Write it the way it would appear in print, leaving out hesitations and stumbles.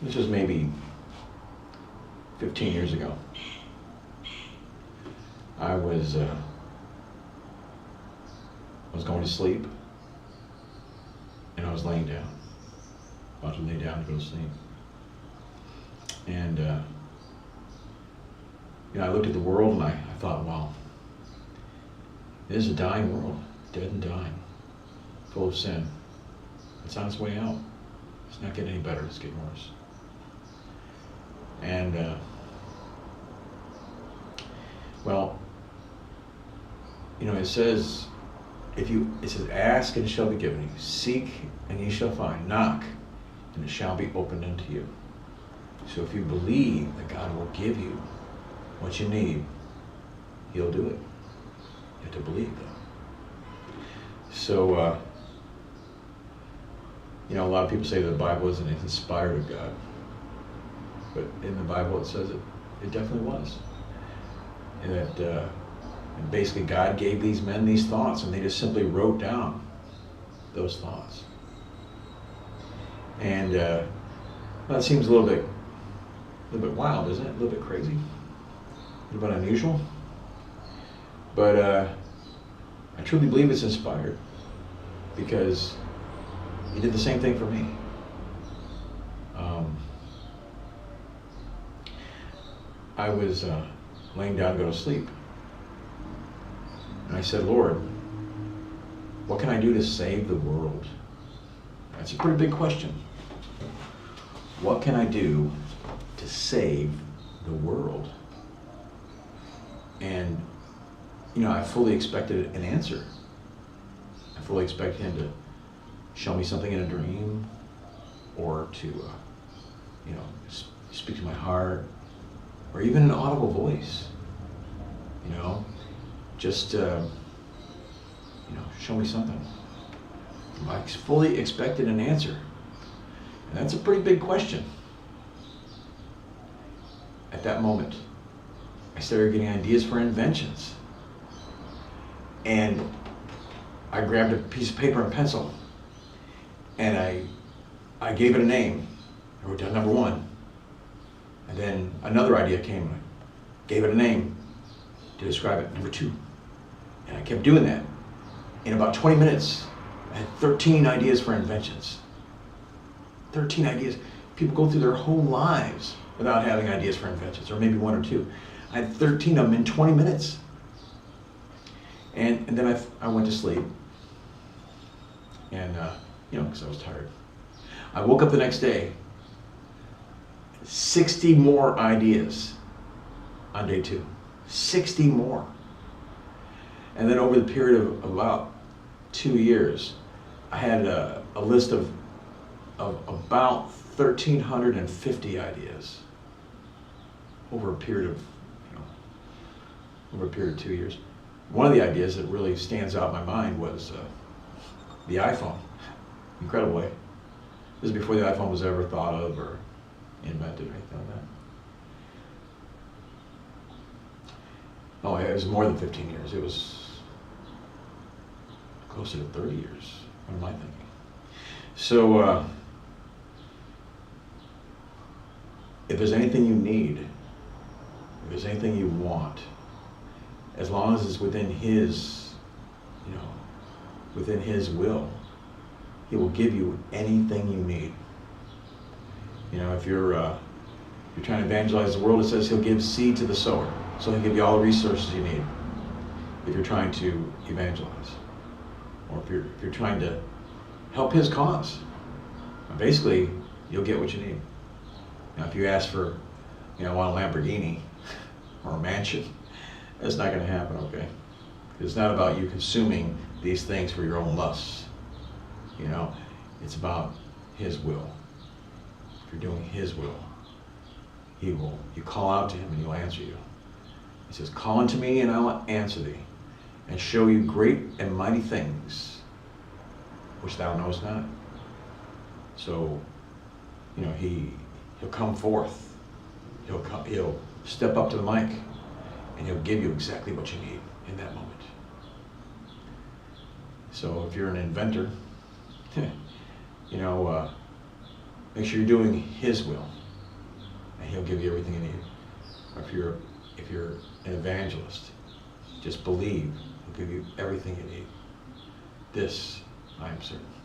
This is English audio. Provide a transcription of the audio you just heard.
This was maybe 15 years ago. I was going to sleep, and I was laying down, about to lay down to go to sleep. And I looked at the world and I thought, wow, it is a dying world, dead and dying, full of sin. It's on its way out. It's not getting any better, it's getting worse. And it says, ask and it shall be given you, seek and ye shall find, knock and it shall be opened unto you. So if you believe that God will give you what you need, He'll do it. You have to believe though. So, a lot of people say that the Bible isn't inspired of God. But in the Bible it says it definitely was. And that basically God gave these men these thoughts and they just simply wrote down those thoughts. And that seems a little bit wild, isn't it? A little bit crazy, a little bit unusual. But I truly believe it's inspired because He did the same thing for me. I was laying down to go to sleep. And I said, Lord, what can I do to save the world? That's a pretty big question. What can I do to save the world? And, I fully expected an answer. I fully expected Him to show me something in a dream or to, speak to my heart or even an audible voice, just, show me something. I fully expected an answer. And that's a pretty big question. At that moment, I started getting ideas for inventions. And I grabbed a piece of paper and pencil and I gave it a name. I wrote down number 1. And then another idea came. I gave it a name to describe it, number 2. And I kept doing that. In about 20 minutes, I had 13 ideas for inventions. 13 ideas. People go through their whole lives without having ideas for inventions, or maybe 1 or 2. I had 13 of them in 20 minutes. And then I went to sleep. And, because I was tired. I woke up the next day, 60 more ideas on day 2. 60 more. And then over the period of about 2 years, I had a list of about 1,350 ideas over a period of 2 years. One of the ideas that really stands out in my mind was the iPhone. Incredible way. This is before the iPhone was ever thought of or invented or anything like that. Oh, it was more than 15 years. It was closer to 30 years. What am I thinking? So, if there's anything you need, if there's anything you want, as long as it's within His, within His will, He will give you anything you need. If you're trying to evangelize the world, it says He'll give seed to the sower. So He'll give you all the resources you need if you're trying to evangelize. Or if you're trying to help His cause. Basically, you'll get what you need. Now, if you ask for, I want a Lamborghini or a mansion, that's not going to happen, okay? It's not about you consuming these things for your own lusts. It's about His will. If you're doing His will, you call out to Him and He'll answer you. He says, call unto me and I will answer thee and show you great and mighty things which thou knowest not. So, He'll come forth. He'll step up to the mic and He'll give you exactly what you need in that moment. So if you're an inventor, Make sure you're doing His will, and He'll give you everything you need. Or if you're an evangelist, just believe. He'll give you everything you need. This I am certain.